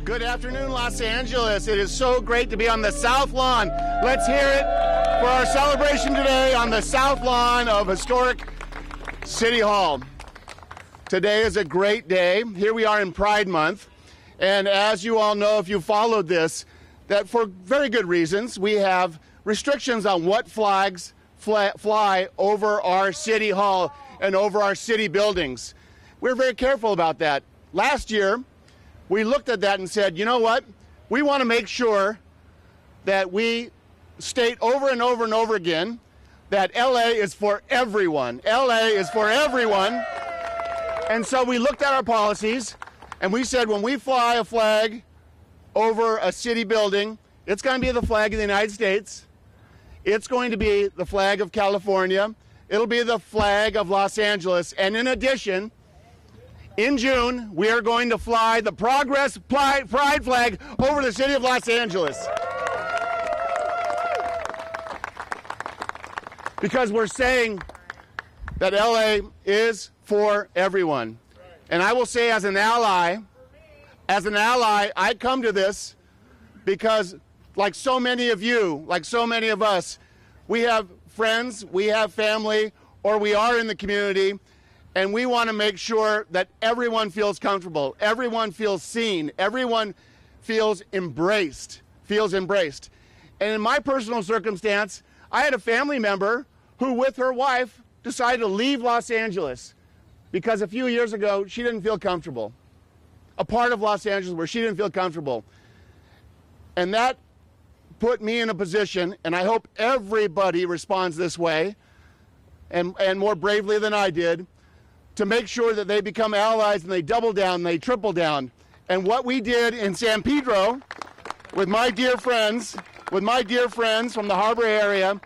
Good afternoon, Los Angeles. It is so great to be on the South Lawn. Let's hear it for our celebration today on the South Lawn of historic City Hall. Today is a great day. Here we are in Pride Month. And as you all know, if you followed this, that for very good reasons, we have restrictions on what flags fly over our City Hall and over our city buildings. We're very careful about that. Last year, we looked at that and said, you know what? We want to make sure that we state over and over and over again that LA is for everyone. LA is for everyone. And so we looked at our policies and we said when we fly a flag over a city building, it's going to be the flag of the United States. It's going to be the flag of California. It'll be the flag of Los Angeles. And in addition, in June, we are going to fly the Progress Pride flag over the city of Los Angeles. Because we're saying that LA is for everyone. And I will say as an ally, I come to this because like so many of you, like so many of us, we have friends, we have family, or we are in the community. And we want to make sure that everyone feels comfortable, everyone feels seen, everyone feels embraced. And in my personal circumstance, I had a family member who, with her wife, decided to leave Los Angeles because a few years ago, she didn't feel comfortable. A part of Los Angeles where she didn't feel comfortable. And that put me in a position, and I hope everybody responds this way, and more bravely than I did, to make sure that they become allies and they double down, they triple down. And what we did in San Pedro with my dear friends from the harbor area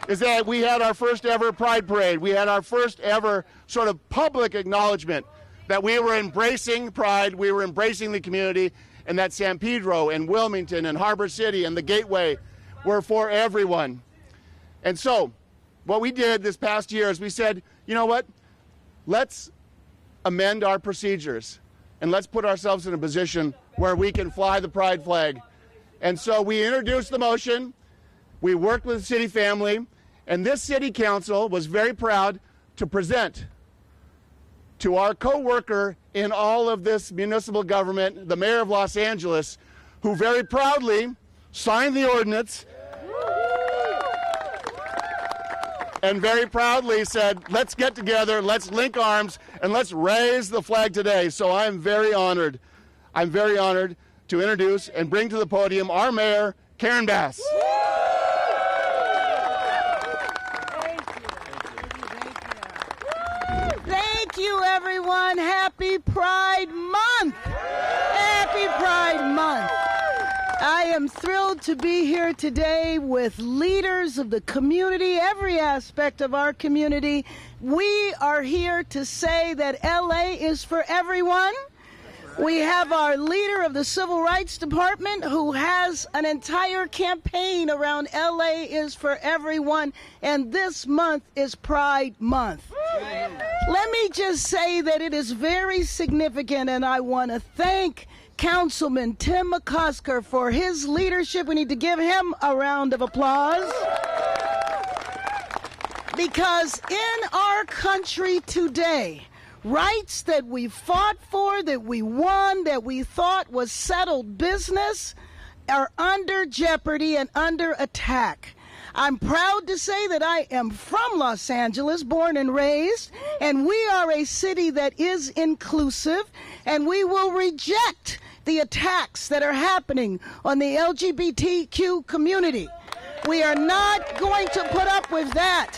is that we had our first ever Pride Parade. We had our first ever sort of public acknowledgement that we were embracing Pride, we were embracing the community, and that San Pedro and Wilmington and Harbor City and the Gateway were for everyone. And so what we did this past year is we said, you know what? Let's amend our procedures and let's put ourselves in a position where we can fly the Pride flag. And so we introduced the motion, we worked with the city family, and this city council was very proud to present to our co-worker in all of this municipal government, the mayor of Los Angeles, who very proudly signed the ordinance and very proudly said, let's get together, let's link arms, and let's raise the flag today. So I'm very honored to introduce and bring to the podium our mayor, Karen Bass. Thank you, everyone. Happy Pride Month. Happy Pride Month. I am thrilled to be here today with leaders of the community, every aspect of our community. We are here to say that LA is for everyone. We have our leader of the Civil Rights Department who has an entire campaign around LA is for everyone, and this month is Pride Month. Let me just say that it is very significant, and I want to thank Councilman Tim McOsker for his leadership. We need to give him a round of applause. Because in our country today, rights that we fought for, that we won, that we thought was settled business, are under jeopardy and under attack. I'm proud to say that I am from Los Angeles, born and raised, and we are a city that is inclusive, and we will reject the attacks that are happening on the LGBTQ community. We are not going to put up with that.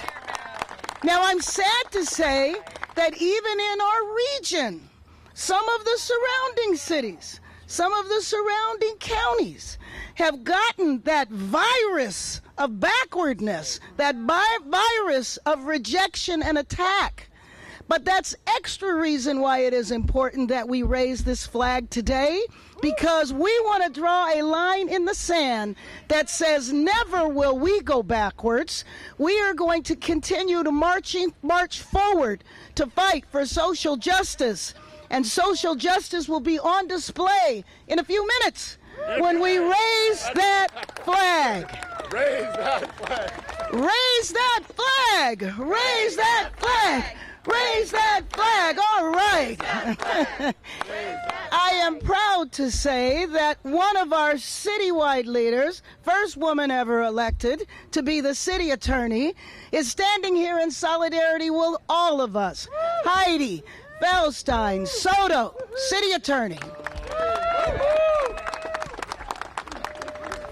Now, I'm sad to say that even in our region, some of the surrounding cities, some of the surrounding counties have gotten that virus of backwardness, that virus of rejection and attack. But that's extra reason why it is important that we raise this flag today, because we want to draw a line in the sand that says never will we go backwards. We are going to continue to march forward to fight for social justice And social justice will be on display in a few minutes when we raise that flag. Raise that flag. Raise that flag. Raise that flag. Raise that flag. All right. I am proud to say that one of our citywide leaders, first woman ever elected to be the city attorney, is standing here in solidarity with all of us. Heidi Feldstein Soto, city attorney.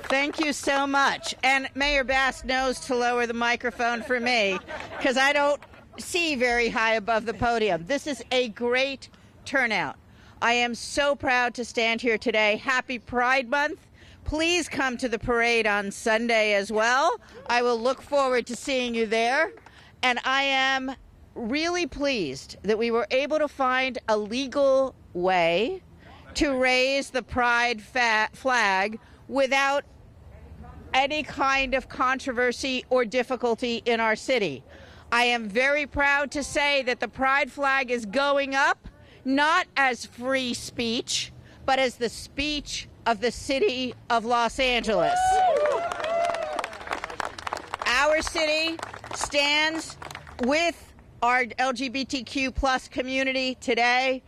Thank you so much. And Mayor Bass knows to lower the microphone for me because I don't see very high above the podium. This is a great turnout. I am so proud to stand here today. Happy Pride Month. Please come to the parade on Sunday as well. I will look forward to seeing you there. And I am really pleased that we were able to find a legal way to raise the pride flag without any kind of controversy or difficulty in our city. I am very proud to say that the pride flag is going up, not as free speech, but as the speech of the city of Los Angeles. Our city stands with our LGBTQ plus community today,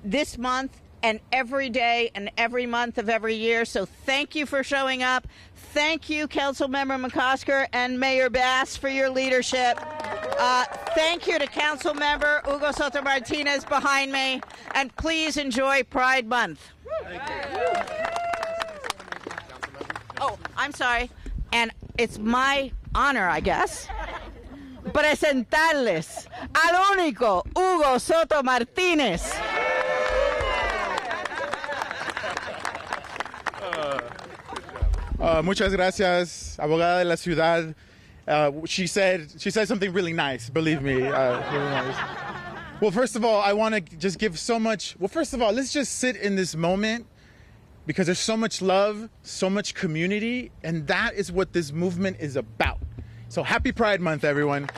this month, and every day and every month of every year. So thank you for showing up. Thank you, Councilmember McOsker and Mayor Bass, for your leadership. Thank you to Councilmember Hugo Soto Martinez behind me. And please enjoy Pride Month. Oh, I'm sorry. And it's my honor, I guess, presentarles al único Hugo Soto Martinez. Muchas gracias, abogada de la ciudad. She said something really nice, believe me. Really nice. Well, first of all, I want to just give so much. Well, first of all, let's just sit in this moment because there's so much love, so much community, and that is what this movement is about. So happy Pride Month, everyone.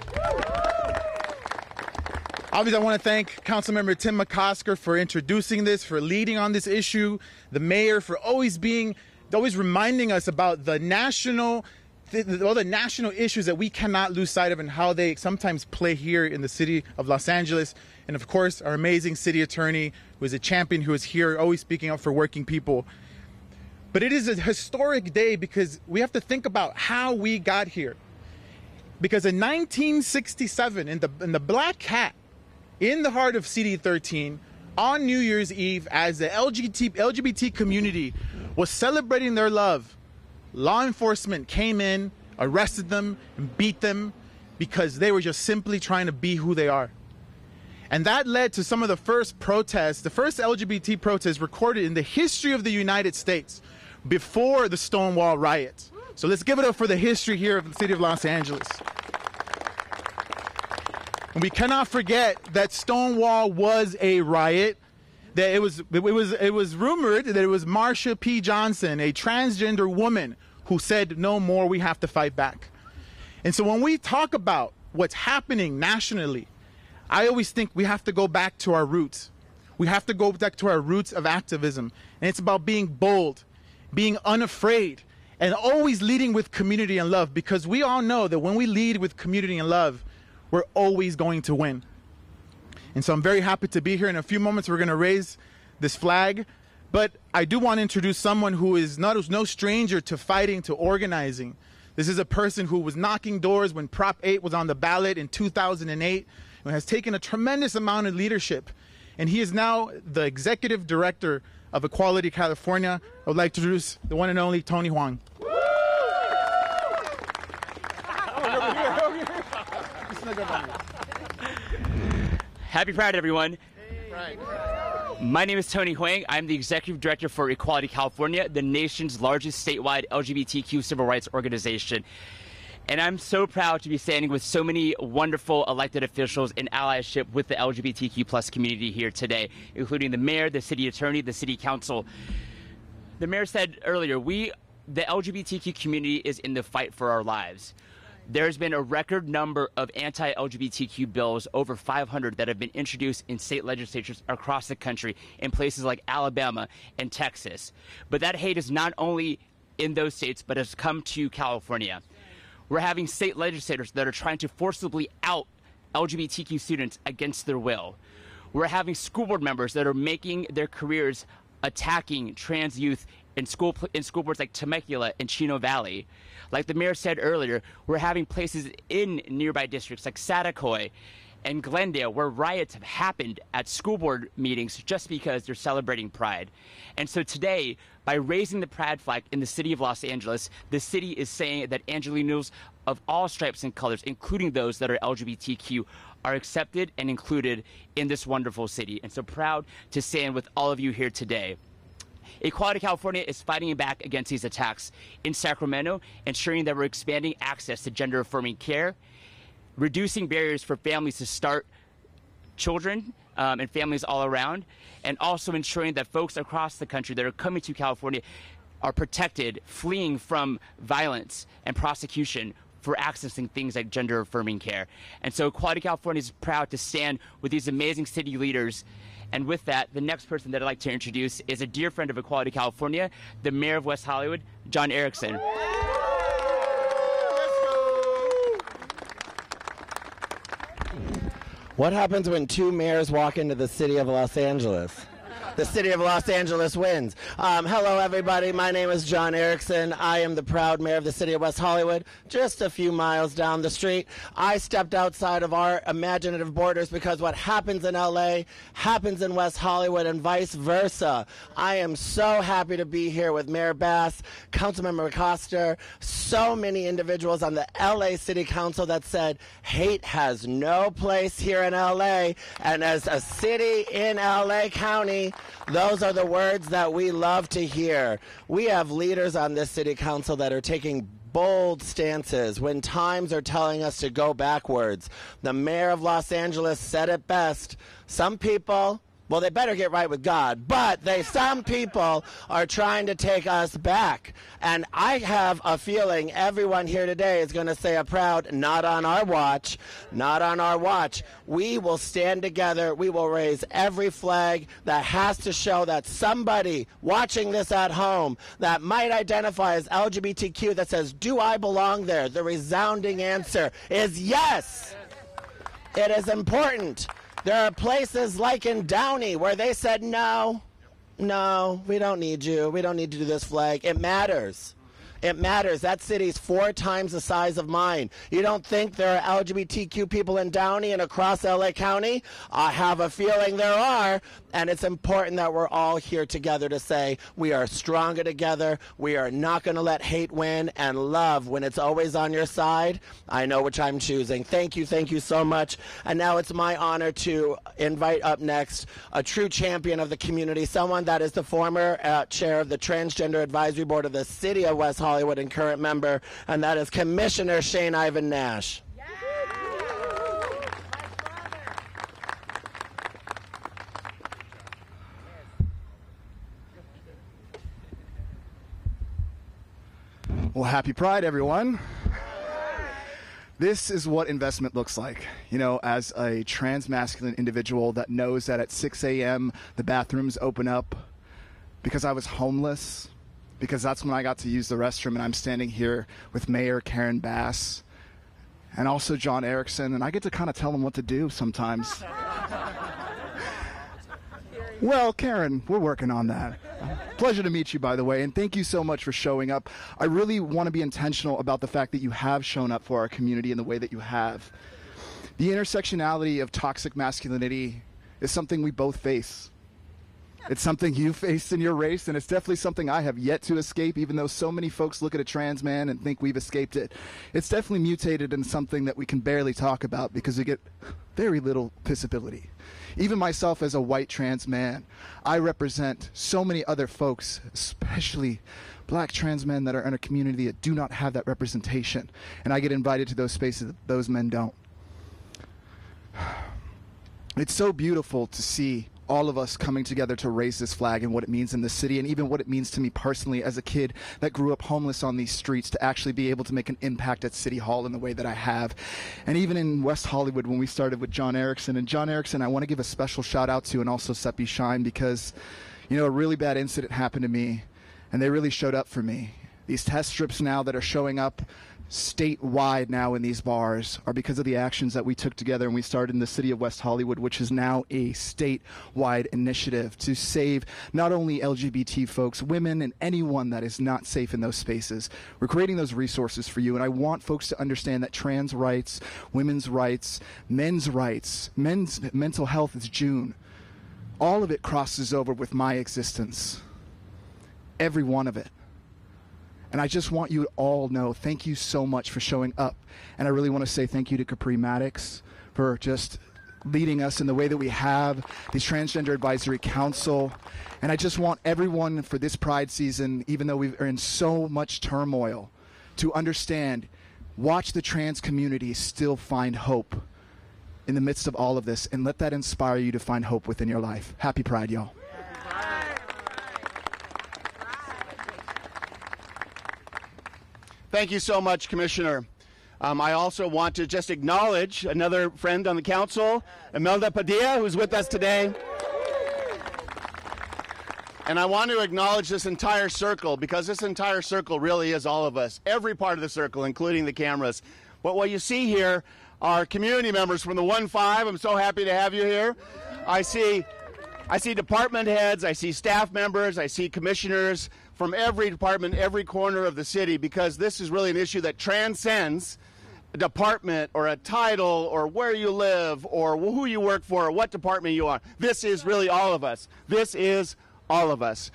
Obviously, I want to thank Councilmember Tim McOsker for introducing this, for leading on this issue, the mayor for always reminding us about all the national issues that we cannot lose sight of and how they sometimes play here in the city of Los Angeles. And of course, our amazing city attorney, who is a champion, who is here always speaking up for working people. But it is a historic day because we have to think about how we got here. Because in 1967, in the Black Cat, in the heart of CD13, on New Year's Eve, as the LGBT community was celebrating their love, law enforcement came in, arrested them, and beat them because they were just simply trying to be who they are. And that led to some of the first protests, the first LGBT protests recorded in the history of the United States before the Stonewall riots. So let's give it up for the history here of the city of Los Angeles. And we cannot forget that Stonewall was a riot. That it was rumored that it was Marsha P. Johnson, a transgender woman, who said, "No more, we have to fight back." And so when we talk about what's happening nationally, I always think we have to go back to our roots. We have to go back to our roots of activism. And it's about being bold, being unafraid, and always leading with community and love, because we all know that when we lead with community and love, we're always going to win. And so I'm very happy to be here. In a few moments, we're going to raise this flag. But I do want to introduce someone who is no stranger to fighting, to organizing. This is a person who was knocking doors when Prop 8 was on the ballot in 2008 and has taken a tremendous amount of leadership. And he is now the executive director of Equality California. I would like to introduce the one and only Tony Huang. Happy Pride, everyone. My name is Tony Huang. I'm the Executive Director for Equality California, the nation's largest statewide LGBTQ civil rights organization. And I'm so proud to be standing with so many wonderful elected officials in allyship with the LGBTQ plus community here today, including the mayor, the city attorney, the city council. The mayor said earlier, the LGBTQ community is in the fight for our lives. There's been a record number of anti-LGBTQ bills, over 500, that have been introduced in state legislatures across the country in places like Alabama and Texas. But that hate is not only in those states, but has come to California. We're having state legislators that are trying to forcibly out LGBTQ students against their will. We're having school board members that are making their careers attacking trans youth in school boards like Temecula and Chino Valley. Like the mayor said earlier, we're having places in nearby districts like Satacoy and Glendale where riots have happened at school board meetings just because they're celebrating Pride. And so today, by raising the Pride flag in the city of Los Angeles, the city is saying that Angelenos of all stripes and colors, including those that are LGBTQ, are accepted and included in this wonderful city. And so proud to stand with all of you here today. Equality California is fighting back against these attacks in Sacramento, ensuring that we're expanding access to gender-affirming care, reducing barriers for families to start children and families all around, and also ensuring that folks across the country that are coming to California are protected, fleeing from violence and prosecution for accessing things like gender-affirming care. And so Equality California is proud to stand with these amazing city leaders. And with that, the next person that I'd like to introduce is a dear friend of Equality California, the mayor of West Hollywood, John Erickson. What happens when two mayors walk into the city of Los Angeles? The city of Los Angeles wins. Hello, everybody. My name is John Erickson. I am the proud mayor of the city of West Hollywood, just a few miles down the street. I stepped outside of our imaginative borders because what happens in LA happens in West Hollywood and vice versa. I am so happy to be here with Mayor Bass, Councilmember McOsker, so many individuals on the LA City Council that said hate has no place here in LA. And as a city in LA County, those are the words that we love to hear. We have leaders on this city council that are taking bold stances when times are telling us to go backwards. The mayor of Los Angeles said it best. Some people, well, they better get right with God, but some people are trying to take us back. And I have a feeling everyone here today is going to say a proud, not on our watch, not on our watch. We will stand together. We will raise every flag that has to show that somebody watching this at home that might identify as LGBTQ that says, do I belong there? The resounding answer is yes. It is important. There are places like in Downey where they said, no, we don't need you. We don't need to do this flag. It matters. It matters. That city's 4 times the size of mine. You don't think there are LGBTQ people in Downey and across LA County? I have a feeling there are. And it's important that we're all here together to say we are stronger together. We are not going to let hate win, and love, when it's always on your side, I know which I'm choosing. Thank you so much. And now it's my honor to invite up next a true champion of the community, someone that is the former chair of the Transgender Advisory Board of the City of West Hollywood and current member, and that is Commissioner Shane Ivan Nash. Well, happy Pride, everyone. This is what investment looks like. You know, as a trans masculine individual that knows that at 6 a.m. the bathrooms open up because I was homeless, because that's when I got to use the restroom, and I'm standing here with Mayor Karen Bass and also John Erickson, and I get to kind of tell them what to do sometimes. Well, Karen, we're working on that. Pleasure to meet you, by the way, and thank you so much for showing up. I really want to be intentional about the fact that you have shown up for our community in the way that you have. The intersectionality of toxic masculinity is something we both face. It's something you faced in your race, and it's definitely something I have yet to escape, even though so many folks look at a trans man and think we've escaped it. It's definitely mutated in something that we can barely talk about because we get very little visibility. Even myself as a white trans man, I represent so many other folks, especially black trans men that are in a community that do not have that representation. And I get invited to those spaces that those men don't. It's so beautiful to see all of us coming together to raise this flag and what it means in the city, and even what it means to me personally as a kid that grew up homeless on these streets, to actually be able to make an impact at City Hall in the way that I have. And even in West Hollywood, when we started with John Erickson. And John Erickson, I want to give a special shout out to, and also Seppi Shine, because, you know, a really bad incident happened to me, and they really showed up for me. These test strips now that are showing up statewide now in these bars are because of the actions that we took together, and we started in the city of West Hollywood, which is now a statewide initiative to save not only LGBT folks, women, and anyone that is not safe in those spaces. We're creating those resources for you, and I want folks to understand that trans rights, women's rights, men's mental health is June. All of it crosses over with my existence. Every one of it. And I just want you to all know, thank you so much for showing up. And I really want to say thank you to Capri Maddox for just leading us in the way that we have, the Transgender Advisory Council. And I just want everyone for this Pride season, even though we are in so much turmoil, to understand, watch the trans community still find hope in the midst of all of this, and let that inspire you to find hope within your life. Happy Pride, y'all. Thank you so much, Commissioner. I also want to just acknowledge another friend on the council, Imelda Padilla, who's with us today. And I want to acknowledge this entire circle, because this entire circle really is all of us, every part of the circle, including the cameras. But what you see here are community members from the 1-5. I'm so happy to have you here. I see department heads, I see staff members, I see commissioners from every department, every corner of the city, because this is really an issue that transcends a department or a title or where you live or who you work for or what department you are. This is really all of us. This is all of us.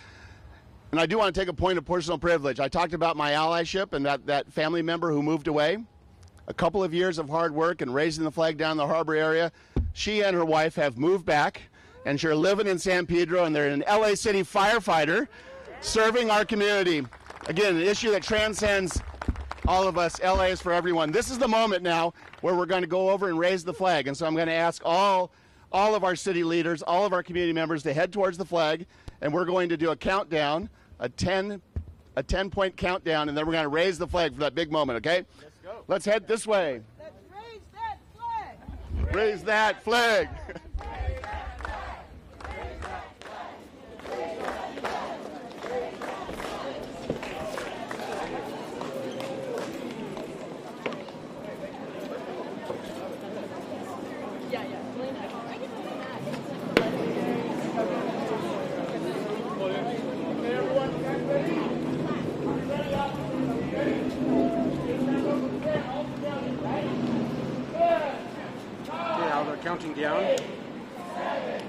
And I do want to take a point of personal privilege. I talked about my allyship and that family member who moved away. A couple of years of hard work and raising the flag down in the harbor area. She and her wife have moved back, and they're living in San Pedro, and they're an LA City firefighter serving our community. Again, an issue that transcends all of us. LA is for everyone. This is the moment now where we're going to go over and raise the flag. And so I'm going to ask all of our city leaders, all of our community members to head towards the flag, and we're going to do a countdown, a 10-point countdown, and then we're going to raise the flag for that big moment, okay? Let's go. Let's head this way. Let's raise that flag. Raise that flag. Counting down. 7,